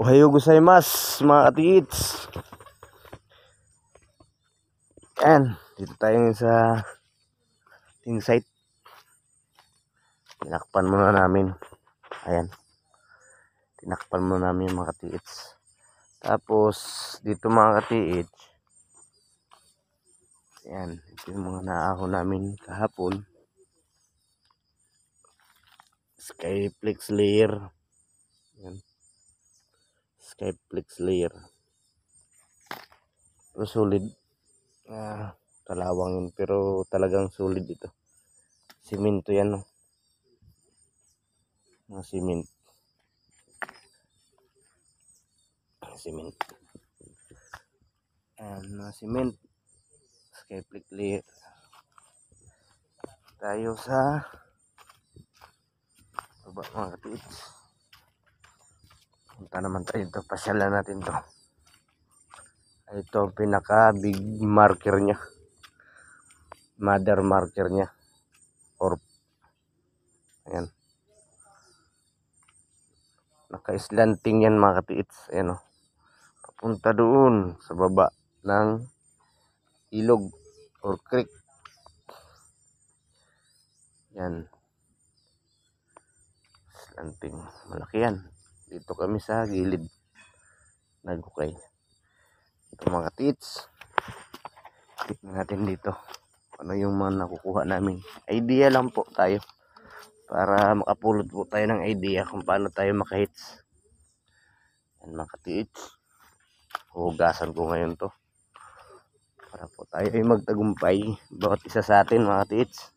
Ohayo gozaimasu mga katiits. Ayan, dito tayo sa ting site. Tinakpan muna namin. Ayan. Tinakpan muna namin mga katiits. Tapos dito mga katiits. Ayan, ito yung mga naahon namin kahapon. Skyflex layer. Ayan. Skyflex layer. Pero solid. Kalawang yun, pero talagang solid ito. Simento yan, no? Mga cement. Ayan, mga cement. Skyflex layer. Tayo sa baba mga katiits. Punta naman tayo dito. Pasyalan natin to. Ito pinaka big marker nya, mother marker nya, or ayan, naka-slanting yan mga katiits. Ayan, o, papunta doon sa baba ng ilog or creek. Yan, slanting, malaki yan. Dito kami sa gilid nagukay. Ito mga katiits, tignan natin dito ano yung mga nakukuha namin. Idea lang po tayo para makapulot po tayo ng idea kung paano tayo makahits. Yan mga katiits, hugasan ko ngayon to para po tayo ay magtagumpay bawat isa sa atin mga katiits.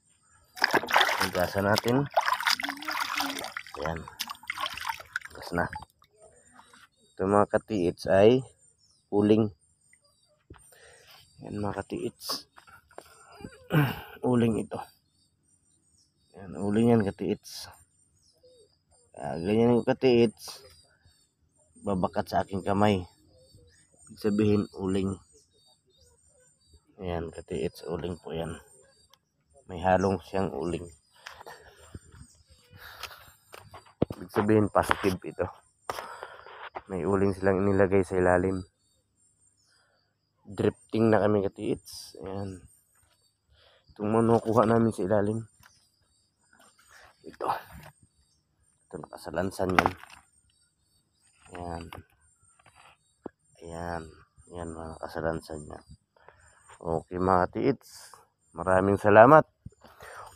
Hugasan natin. Yan, hugas na. Ito mga katiits ay uling. Yan mga katiits. Uling ito. Yan, uling yan katiits. Ganyan yung katiits. Babakat sa aking kamay. Ibig sabihin uling. Yan katiits, uling po yan. May halong siyang uling. Ibig sabihin positive ito. May uling silang inilagay sa ilalim. Drifting na kami katiits. Ayan. Itong manukuha namin sa ilalim. Ito nakasalansan yan. Ayan. Ayan. Ayan mga nakasalansan yan. Okay mga katiits, maraming salamat.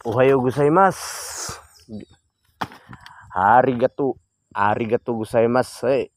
Ohayo gozaimasu. Arigato gozaimasu.